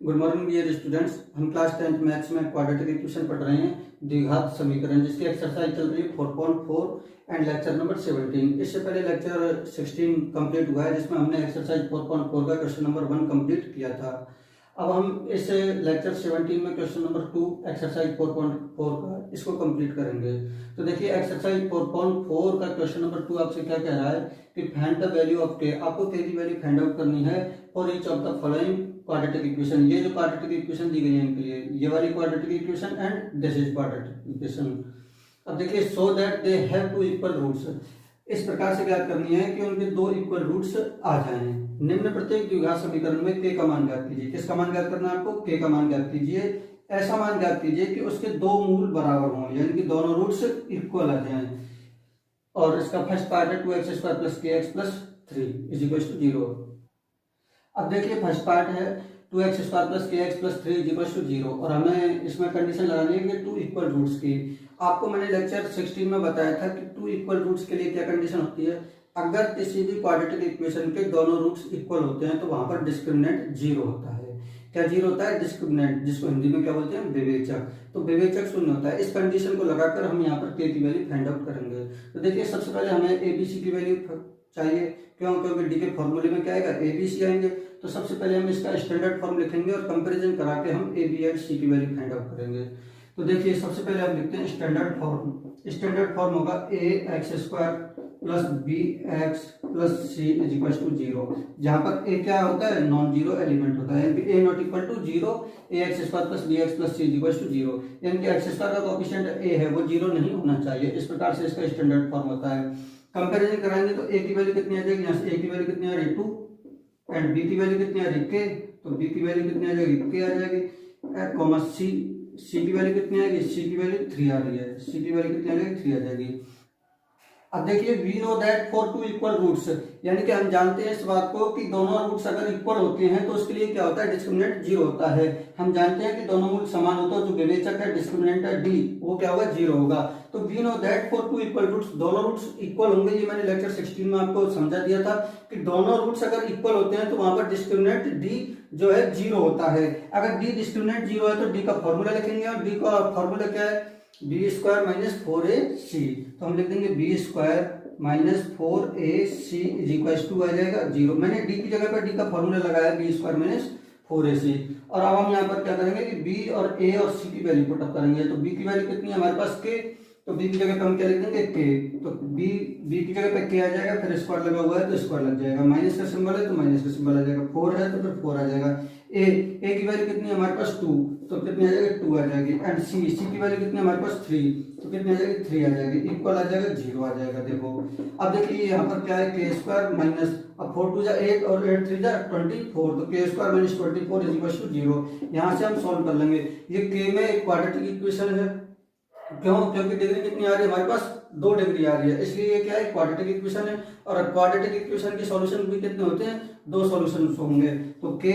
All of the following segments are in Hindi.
Good morning dear students. हम क्लास 10th मैथ्स में क्वाड्रेटिक इक्वेशन पढ़ रहे हैं, द्विघात समीकरण, जिसकी एक्सरसाइज चल रही है 4.4 एंड लेक्चर नंबर 17। इससे पहले लेक्चर 16 कंप्लीट हुआ है, जिसमें हमने एक्सरसाइज 4.4 का क्वेश्चन नंबर 1 कंप्लीट किया था। अब हम इस लेक्चर 17 में क्वेश्चन नंबर 2 एक्सरसाइज 4.4 का इसको कंप्लीट करेंगे। तो देखिए एक्सरसाइज 4.4 का क्वेश्चन नंबर 2 आपसे क्या कह रहा है कि फाइंड द वैल्यू ऑफ के। आपको के की वैल्यू फाइंड आउट करनी है for each of the following quadratic equation. ये जो क्वाड्रेटिक इक्वेशन दी गई है इनके लिए, ये वाली quadratic equation and this is quadratic equation. अब देखिए so that they have two equal roots, इस प्रकार से क्या करनी है कि उनके दो इक्वल रूट्स आ जाएं। निम्न प्रत्येक द्विघात समीकरण में के का मान ज्ञात कीजिए। किसका मान ज्ञात करना है आपको? के का मान ज्ञात कीजिए। ऐसा मान ज्ञात कीजिए कि उसके दो मूल बराबर हों, यानी कि दोनों रूट्स इक्वल आ जाएं। और इसका फर्स्ट पार्ट है 2x² + kx + 3 = 0। अब देखिए फर्स्ट पार्ट है 2x² + kx + 3 = 0 और हमें इसमें कंडीशन लगानी है कि 2 इक्वल रूट्स की। आपको मैंने लेक्चर 16 में बताया था कि 2 इक्वल रूट्स के लिए क्या कंडीशन होती है। अगर किसी भी क्वाड्रेटिक इक्वेशन के दोनों रूट्स इक्वल होते हैं तो वहां पर डिस्क्रिमिनेंट 0 होता है। क्या 0 होता है? डिस्क्रिमिनेंट, जिसको हिंदी में क्या बोलते हैं? विवेचक। तो विवेचक शून्य होता है। इस कंडीशन को लगाकर हम यहाँ पर के की वैल्यू फाइंड आउट करेंगे। तो देखिए सबसे पहले हमें एबीसी की वैल्यू चाहिए। क्यों? क्योंकि डी के फॉर्मूले में क्या आएगा? एबीसी आएंगे। तो सबसे पहले हम इसका स्टैंडर्ड फॉर्म लिखेंगे और कंपैरिजन करा के हम ए बी एंड सी की वैल्यू फाइंड आउट करेंगे। तो देखिए सबसे पहले हम लिखते हैं स्टैंडर्ड फॉर्म। स्टैंडर्ड फॉर्म होगा ax² + bx + c = 0, जहां पर a क्या होता है? नॉन जीरो एलिमेंट होता है, यानी कि a not equal to 0, ax² + bx + c = 0, यानी कि x² का कोएफिशिएंट a है वो 0 नहीं होना चाहिए। इस प्रकार से इसका स्टैंडर्ड फॉर्म होता है। कंपैरिजन कराएंगे तो a की वैल्यू कितनी आ जाएगी? यहाँ से a की वैल्यू कितनी आ रही है? 2 एंड b की वैल्यू कितनी आ रही है? k। तो b की वैल्यू कितनी आ जाएगी? k आ जाएगी। कॉमा c की वैल्यू कितनी आएगी? c की वैल्यू 3 आ रही है। c की वैल्यू कितनी आ जाएगी? 3 आ जाएगी। अब देखिए we know that for 2 equal roots, यानी कि हम जानते हैं इस बात को कि दोनों रूट्स अगर इक्वल होते हैं तो उसके लिए क्या होता है? डिस्क्रिमिनेंट 0 होता है। हम जानते हैं कि दोनों मूल समान होता है, जो विवेचक है डिस्क्रिमिनेंट है डी, वो क्या होगा? 0 होगा। तो we know that for 2 equal roots, दोनों रूट्स इक्वल होंगे। ये मैंने लेक्चर 16 में आपको समझा दिया था कि दोनों रूट्स अगर इक्वल होते हैं तो वहां पर डिस्क्रिमिनेंट डी जो है 0 होता है। अगर डी डिस्क्रिमिनेंट 0 है तो डी का फॉर्मूला लिखेंगे, और डी का फॉर्मूला क्या है? b² - 4ac। तो हम लिख देंगे b² - 4ac = आ जाएगा 0। मैंने d की जगह पर d का फॉर्मूला लगाया b² - 4ac। और अब हम यहाँ पर क्या करेंगे कि b और a और c की वैल्यू पुट अप करेंगे। तो b की वैल्यू कितनी है हमारे पास? k। तो b की जगह पर हम क्या लिख देंगे? k। तो b की जगह पे k आ जाएगा, फिर स्क्वायर लगा हुआ है तो स्क्वायर लग जाएगा। माइनस का सिंबल है तो माइनस का सिंबल आ जाएगा। 4 है तो फिर 4 आ जाएगा। a की वैल्यू कितनी है हमारे पास? 2, तो कितनी आ जाएगी? 2 आ जाएगी। एंड c की वैल्यू कितनी है हमारे पास? 3, तो कितनी आ जाएगी? 3 आ जाएगी। इक्वल आ जाएगा 0 आ जाएगा। देखो अब देखिए यहाँ पर क्या है? k² माइनस, अब 4 2 जा 8 और 8 3 जा 24, तो k² - 24 = 0। यहाँ से हम सॉल्व कर लेंगे। ये k में एक क्वाड्रेटिक इक्वेशन है। क्यों? क्योंकि डिग्री कितनी आ रही है हमारे पास? 2 डिग्री आ रही है, इसलिए ये क्या है? क्वाड्रेटिक इक्वेशन है। और क्वाड्रेटिक इक्वेशन के सॉल्यूशन भी कितने होते हैं? 2 सॉल्यूशन होंगे। तो k² =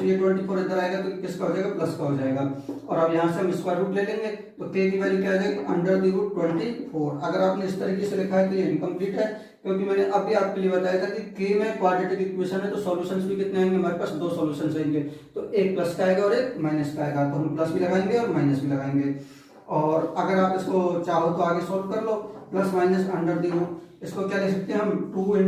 ये 24 इधर आएगा तो किसका हो जाएगा? प्लस का हो जाएगा। और अब यहाँ से हम स्क्वायर रूट ले लेंगे तो k की वैल्यू क्या आ जाएगी? √24। अगर आपने इस तरीके से लिखा है तो ये इनकम्प्लीट है, क्योंकि मैंने अभी आपके लिए बताया था कि k में क्वाड्रेटिक इक्वेशन है तो सॉल्यूशंस भी कितने आएंगे हमारे पास? 2 सॉल्यूशंस आएंगे। तो एक प्लस का आएगा और एक माइनस का आएगा, तो हम प्लस भी लगाएंगे और माइनस भी लगाएंगे। और अगर आप इसको चाहो तो आगे सोल्व कर लो, प्लस माइनस √, इसको क्या लिख सकते हैं हम? 2 ×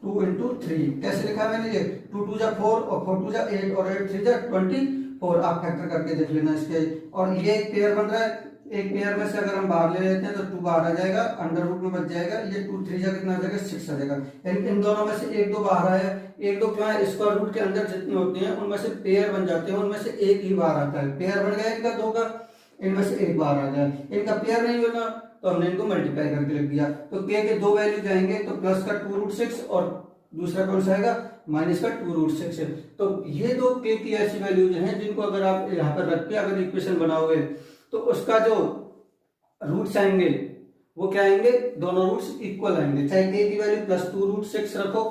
2 × 3। कैसे लिखा है मैंने? ये 2 2 जा 4 और 4 2 जा 8 और 8 3 जा 24। आप फैक्टर करके देख लेना इसके। और ये एक पेयर बन रहा है, एक पेयर में से अगर हम बाहर ले लेते हैं तो 2 बाहर आ जाएगा, √, में बच जाएगा। ये 2 3 जा कितना आ जाएगा? 6 आ जाएगा। इन दोनों में से 1 2 बाहर आया, 1 2 क्यों है? स्क्वायर रूट के अंदर जितनी होती हैं उनमें से पेयर बन जाते हैं, उनमें से एक ही बाहर आता है। पेयर बन गया इनका 2 का, इनमें से एक बाहर आ जाए। इनका पेयर नहीं होगा तो हमने इनको मल्टीप्लाई करके लिख दिया। तो k के 2 वैल्यू जाएंगे, तो प्लस का 2√6 और दूसरा कौन सा आएगा? माइनस का 2√6। तो ये दो k की ऐसी वैल्यूज हैं जिनको अगर आप यहाँ पर रख के अगर इक्वेशन बनाओगे तो उसका जो रूट्स आएंगे वो क्या आएंगे? दोनों रूट्स इक्वल आएंगे। चाहे k की वैल्यू प्लस 2√6 रखो,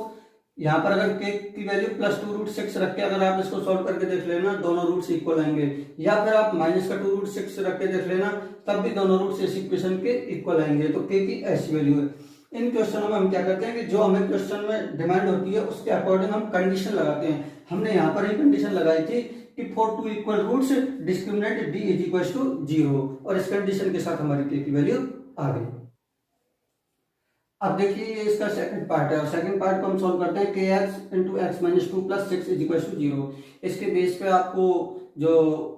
यहाँ पर अगर k की वैल्यू प्लस 2√6 रख के अगर आप इसको सॉल्व करके देख लेना, दोनों रूट्स इक्वल आएंगे। या फिर आप माइनस का 2√6 रख के देख लेना, तब भी दोनों रूट्स इस इक्वेशन के इक्वल आएंगे। तो k की ऐसी वैल्यू है। इन क्वेश्चनों में हम क्या करते हैं कि जो हमें क्वेश्चन में डिमांड होती है उसके अकॉर्डिंग हम कंडीशन लगाते हैं। हमने यहाँ पर ही कंडीशन लगाई थी कि for two equal roots discriminant D is equal to 0 और इस कंडीशन के साथ हमारी के की वैल्यू आ गई। अब देखिए ये इसका सेकंड पार्ट है और सेकंड पार्ट को हम सॉल्व करते हैं के X into X minus 2 plus 6 is equal to 0। इसके बेस पे आपको जो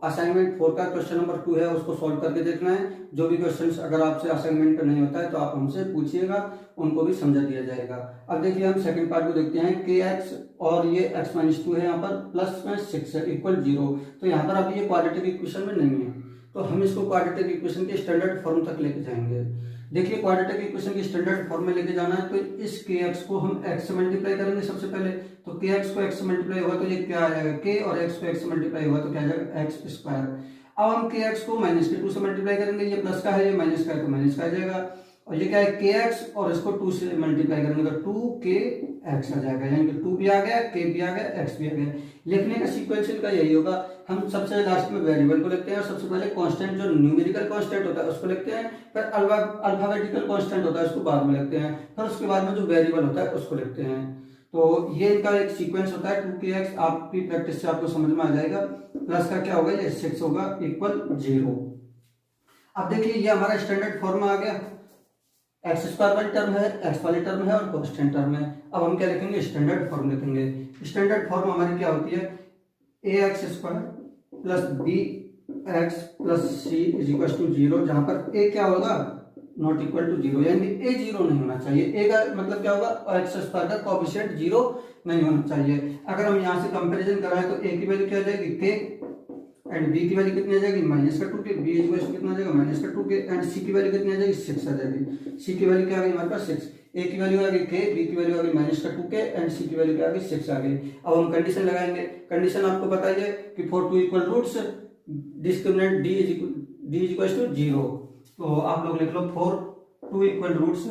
असाइनमेंट 4 का क्वेश्चन नंबर 2 है उसको सॉल्व करके देखना है। जो भी क्वेश्चंस अगर आपसे असाइनमेंट का नहीं होता है तो आप हमसे पूछिएगा, उनको भी समझा दिया जाएगा। अब देखिए हम सेकंड पार्ट को देखते हैं के एक्स और ये एक्स माइनस 2 है यहाँ पर प्लस में 6 है इक्वल 0। तो यहाँ पर अभी ये क्वाड्रेटिक इक्वेशन में नहीं है तो हम इसको क्वाड्रेटिक इक्वेशन के स्टैंडर्ड फॉर्म तक लेके जाएंगे। देखिए क्वाड्रेटिक इक्वेशन की स्टैंडर्ड फॉर्म में लेके जाना है तो इस के एक्स को हम एक्स से मल्टीप्लाई करेंगे सबसे पहले। तो के एक्स को एक्स से मल्टीप्लाई होगा तो ये क्या आ जाएगा के, और एक्स को एक्स से मल्टीप्लाई होगा तो क्या आ जाएगा एक्स स्क्वायर। अब हम के एक्स को माइनस के 2 से मल्टीप्लाई करेंगे, ये प्लस का है ये माइनस का है तो माइनस का आ जाएगा। और ये क्या है के एक्स और इसको 2 से मल्टीप्लाई करेंगे तो 2 के एक्स आ जाएगा, यानी कि 2 भी आ गया, के भी आ गया, एक्स भी आ गया। लिखने का सीक्वेंस इनका यही होगा, हम सबसे लास्ट में वेरिएबल को लिखते हैं और सबसे पहले कांस्टेंट जो न्यूमेरिकल कांस्टेंट होता है उसको लिखते हैं, फिर अल्फाबेटिकल कांस्टेंट होता है उसको बाद में लिखते हैं, फिर उसके बाद में जो वेरिएबल होता है उसको लिखते हैं। तो ये इनका एक सीक्वेंस होता है 2kx। आपकी प्रैक्टिस से आपको समझ में आ जाएगा। प्लस का क्या होगा ये 6 होगा इक्वल 0। अब देखिए ये हमारा स्टैंडर्ड फॉर्म आ गया, एक्स स्क्वायर वाली टर्म है, एक्स वाली टर्म है और कांस्टेंट टर्म है। अब हम क्या लिखेंगे स्टैंडर्ड फॉर्म लिखेंगे। स्टैंडर्ड फॉर्म हमारी क्या होती है A x square plus B x plus C is equal to 0, जहां पर ए क्या होगा नॉट इक्वल टू 0, यानी ए 0 नहीं होना चाहिए। ए का मतलब क्या होगा एक्स स्क्वायर का कोएफिशिएंट 0 नहीं होना चाहिए। अगर हम यहाँ से कंपैरिजन कराएं तो ए की वैल्यू क्या आ जाएगी के एंड बी की वैल्यू कितनी आ जाएगी माइनस का 2 के, बी इज इक्वल टू कितना आ जाएगा माइनस का 2 के, एंड सी की वैल्यू कितनी आ जाएगी 6 आ जाएगी। सी की वैल्यू क्या आ गई हमारे पास 6, ए की वैल्यू आ गई के, बी की वैल्यू आ गई माइनस का 2 के एंड सी की वैल्यू क्या आ गई 6 आ गई। अब हम कंडीशन लगाएंगे। कंडीशन आपको पता ही है कि for two equal roots discriminant D is equal to 0। तो आप लोग लिख लो for two equal roots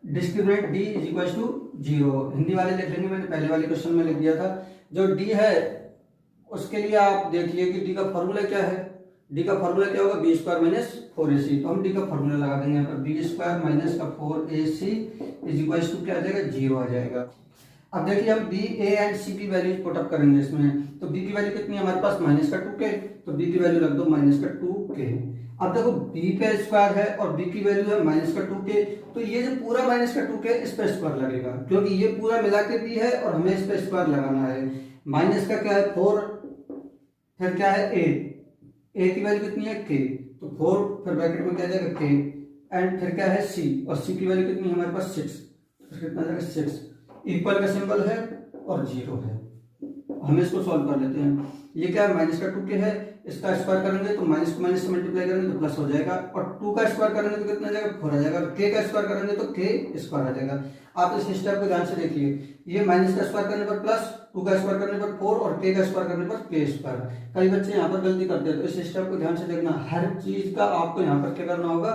discriminant D is equal to 0। Hindi वाले लिख लेंगे, मैंने पहले वाले क्वेश्चन में लिख दिया था। जो डी है उसके लिए आप देखिए कि डी का फॉर्मूला क्या है। डी का फॉर्मूला क्या होगा बी स्क्वायर माइनस 4ac। तो हम डी का फॉर्मूला लगा देंगे यहाँ पर बी स्क्वायर माइनस का 4ac इज इक्वल टू क्या आ जाएगा 0 आ जाएगा। अब देखिए हम बी ए एंड सी की वैल्यू पुट अप करेंगे इसमें। तो बी की वैल्यू कितनी है हमारे पास माइनस का 2 के, तो बी की वैल्यू रख दो माइनस का 2 के। अब देखो बी का स्क्वायर है और बी की वैल्यू है माइनस का 2 के, तो ये जो पूरा माइनस का 2 के इस पे स्क्वायर लगेगा क्योंकि ये पूरा मिला के बी है और हमें इस पे स्क्वायर लगाना है। माइनस का क्या है 4, फिर क्या है ए की वैल्यू कितनी है के, तो 4 फिर ब्रैकेट में क्या जाएगा के एंड फिर क्या है सी, और सी की वैल्यू कितनी है हमारे पास 6, तो कितना जाएगा 6। इक्वल का सिंबल है और 0 है। हम इसको सॉल्व कर लेते हैं। ये क्या है माइनस का 2 के है, इसका स्क्वायर करेंगे तो माइनस को माइनस से मल्टीप्लाई करेंगे तो प्लस हो जाएगा, और 2 का स्क्वायर करेंगे तो कितना जाएगा 4 आ जाएगा, के का स्क्वायर करेंगे तो के स्क्वायर आ जाएगा। आप इस स्टेप को ध्यान से देखिए, ये माइनस का स्क्वायर करने पर प्लस, 2 का स्क्वायर करने पर 4 और के का स्क्वायर करने पर के स्क्वायर। कई बच्चे यहाँ पर गलती करते हैं, तो इस स्टेप को ध्यान से देखना। हर चीज का आपको यहाँ पर क्या करना होगा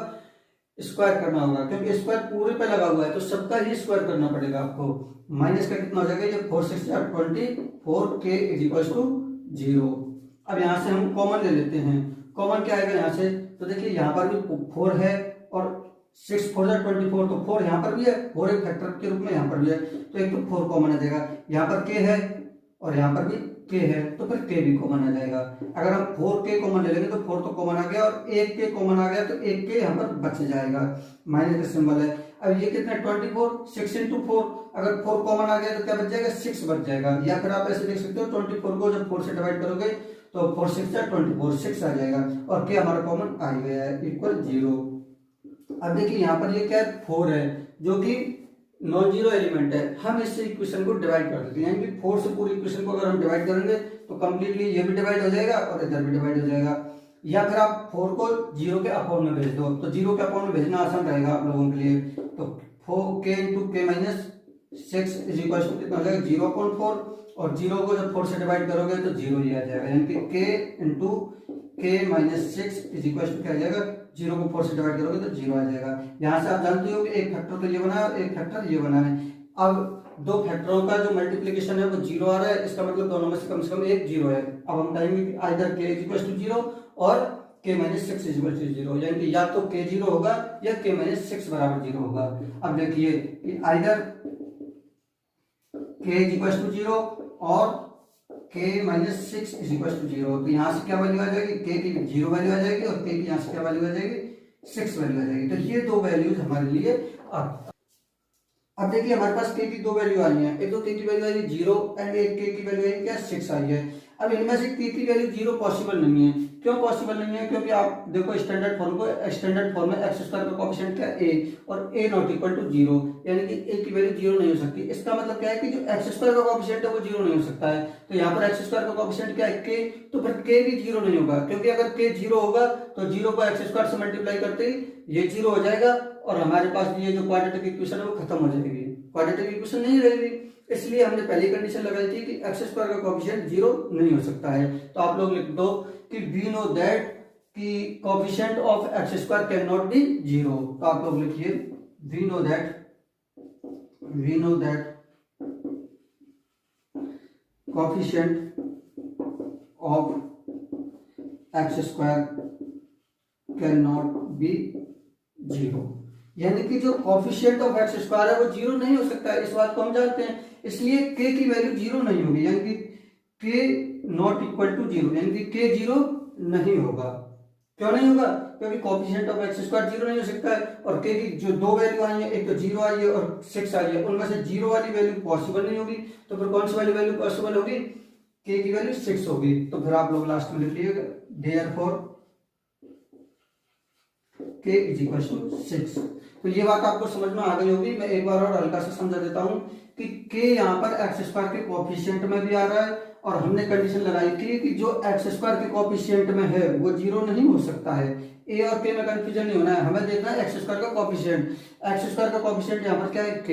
स्क्वायर करना होगा, क्योंकि स्क्वायर पूरे पे लगा हुआ है तो सबका ही स्क्वायर करना पड़ेगा आपको। माइनस का कितना हो जाएगा ये 4 6 24 के इज इक्वल टू 0। अब यहाँ से हम कॉमन ले लेते हैं। कॉमन क्या आएगा यहाँ से, तो देखिए यहाँ पर भी 4 है और 6 4 24, तो 4 यहाँ पर भी है, 4 एक फैक्टर के रूप में यहाँ पर भी है, तो एक तो 4 कॉमन आ जाएगा। यहाँ पर के है और यहाँ पर भी के है, तो फिर के भी कॉमन आ जाएगा। अगर हम 4 के कॉमन ले लेंगे तो 4 तो कॉमन आ गया और 1 के कॉमन आ गया, तो 1 के यहाँ पर बच जाएगा, माइनस का सिंबल है। अब ये कितना 24, 6 into 4, अगर 4 कॉमन आ गया तो क्या बच जाएगा 6 बच जाएगा। या फिर आप ऐसे देख सकते हो 24 को जब 4 से डिवाइड करोगे तो 4 6 24 6 आ जाएगा, और के हमारा कॉमन आ गया है इक्वल 0। अब देखिए यहाँ पर ये क्या है 4 है जो कि नॉन जीरो एलिमेंट है। हम इससे इक्वेशन को डिवाइड कर देते हैं, यानी कि 4 से पूरी इक्वेशन को अगर हम डिवाइड करेंगे तो कंप्लीटली ये भी डिवाइड हो जाएगा और इधर भी डिवाइड हो जाएगा। या फिर आप 4 को 0 के अपॉन में भेज दो, तो 0 के अपॉन में भेजना आसान रहेगा आप लोगों के लिए। तो 4k इंटू के माइनस 6 इज इक्वल टू कितना हो जाएगा 0.4, और 0 को जब 4 से डिवाइड करोगे तो 0 ही आ जाएगा, यानी कि k इंटू के माइनस 6 इज इक्वल टू क्या आ जाएगा 0 को 4 से डिवाइड करोगे तो 0 आ जाएगा। यहाँ से आप जानते हो कि एक फैक्टर तो ये बना है और एक फैक्टर ये बना है। अब दो फैक्टरों का जो मल्टीप्लिकेशन है वो 0 आ रहा है, इसका मतलब दोनों में से कम एक 0 है। अब हम कहेंगे कि either k is equal to 0 और k minus six is equal to zero, यानी कि या तो k जीरो होगा या k माइनस सिक्स बराबर जीरो होगा। अब देखिए either k is equal to zero और k minus six is equal to zero. तो यहाँ से क्या वैल्यू आ जाएगी, k की जीरो वैल्यू आ जाएगी और k की यहाँ से क्या वैल्यू आ जाएगी, सिक्स वैल्यू आ जाएगी। तो ये दो वैल्यूज हमारे लिए अब देखिए हमारे पास k की दो वैल्यू आई है, एक तो k की वैल्यू आई है जीरो एंड एक k की वैल्यू आई क्या, सिक्स आई है। अब इनमें से k की वैल्यू जीरो पॉसिबल नहीं है। क्यों पॉसिबल नहीं है, क्योंकि आप देखो स्टैंडर्ड फॉर्म में एक्स स्क्वायर का कोएफिशिएंट क्या है a, और a not equal to zero, यानी कि a की वैल्यू जीरो नहीं हो सकती। इसका मतलब क्या है कि जो एक्स स्क्वायर का कोएफिशिएंट है वो जीरो नहीं हो सकता है। तो यहाँ पर एक्स स्क्वायर का कोएफिशिएंट क्या है, k, तो फिर k भी जीरो नहीं होगा, क्योंकि अगर k जीरो होगा तो जीरो को एक्स स्क्वायर से मल्टीप्लाई करते ही ये जीरो हो जाएगा और हमारे पास ये जो क्वाड्रेटिक इक्वेशन है वो खत्म हो जाएगी, क्वाड्रेटिक इक्वेशन नहीं रहेगी। इसलिए हमने पहली कंडीशन लगाई थी कि एक्स स्क्वायर का कोएफिशिएंट जीरो नहीं हो सकता है। तो आप लोग लिख दो कि वी नो दैट कि coefficient of X square can not be zero. तो आप लोग लिखिए we know that coefficient of X square can not be zero, यानी कि जो कोएफिशिएंट ऑफ एक्स स्क्वायर है वो जीरो नहीं हो सकता है, इस बात को हम जानते हैं। इसलिए k की वैल्यू जीरो नहीं होगी, यानी कि k not equal to zero, यानी कि k जीरो नहीं होगा। क्यों नहीं होगा, क्योंकि coefficient of X square zero नहीं हो सकता है और k की जो दो वैल्यू आई है, एक तो जीरो आई है और सिक्स आई है, उनमें से जीरो वाली वैल्यू पॉसिबल नहीं होगी। तो फिर कौन सी वाली वैल्यू पॉसिबल होगी, k की वैल्यू सिक्स होगी। तो फिर आप लोग लास्ट में लिख लीजिएगा therefore k is equal to six. तो ये बात आपको समझ में आ गई होगी। मैं एक बार और हल्का सा समझा देता हूं कि k यहाँ पर एक्स स्क्वायर के कोएफिशिएंट में भी आ रहा है और हमने कंडीशन लगाई थी कि जो एक्स स्क्वायर के कोएफिशिएंट में है वो जीरो नहीं हो सकता है। a और k में कंफ्यूजन नहीं होना है, हमें देखना है एक्स स्क्वायर का कोएफिशिएंट। एक्स स्क्वायर का कोएफिशिएंट यहाँ पर क्या है, k,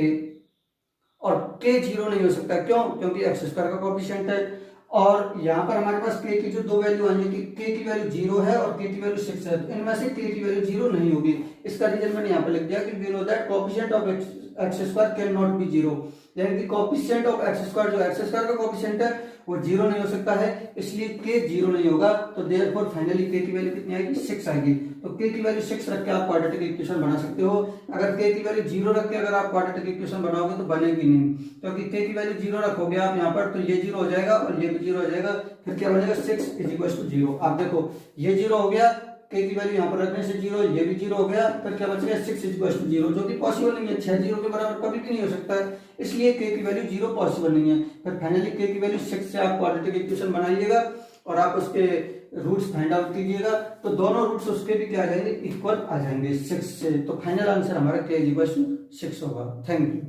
और k जीरो नहीं हो सकता। क्यों, क्योंकि एक्स स्क्वायर का कोएफिशिएंट है। और यहाँ पर हमारे पास k की जो दो वैल्यू आई है कि k की वैल्यू जीरो है और k की वैल्यू सिक्स है, तो इनमें से k की वैल्यू जीरो नहीं होगी। इसका रीजन मैंने यहाँ पर लिख दिया कि we know that coefficient of X square can not be zero, यानी कि कोएफिशिएंट ऑफ एक्स स्क्वायर जो एक्स स्क्वायर का कोएफिशिएंट है वो जीरो नहीं हो सकता है, इसलिए k जीरो नहीं होगा। तो देयरफॉर फाइनली k की वैल्यू कितनी आएगी, सिक्स आएगी। तो k की वैल्यू सिक्स रख के आप क्वाड्रेटिक इक्वेशन बना सकते हो। अगर k की वैल्यू जीरो रख के अगर आप क्वाड्रेटिक इक्वेशन बनाओगे तो बनेगी नहीं, क्योंकि k की वैल्यू जीरो रखोगे आप यहाँ पर तो ये जीरो हो जाएगा और ये भी जीरो हो जाएगा। फिर क्या बनेगा, six is equal to zero. आप देखो ये जीरो हो गया, k की वैल्यू यहाँ पर रखने से जीरो, ये भी जीरो हो गया, फिर क्या बच गया, six is equal to zero, जो कि पॉसिबल नहीं है। छह जीरो के बराबर कभी भी नहीं हो सकता है, इसलिए k की वैल्यू जीरो पॉसिबल नहीं है। फिर फाइनली k की वैल्यू सिक्स से आप क्वाड्रेटिक इक्वेशन बनाइएगा और आप उसके रूट्स फाइंड आउट कीजिएगा, तो दोनों रूट्स उसके भी क्या आ जाएंगे, इक्वल आ जाएंगे सिक्स से। तो फाइनल आंसर हमारा k is equal to six होगा। Thank you.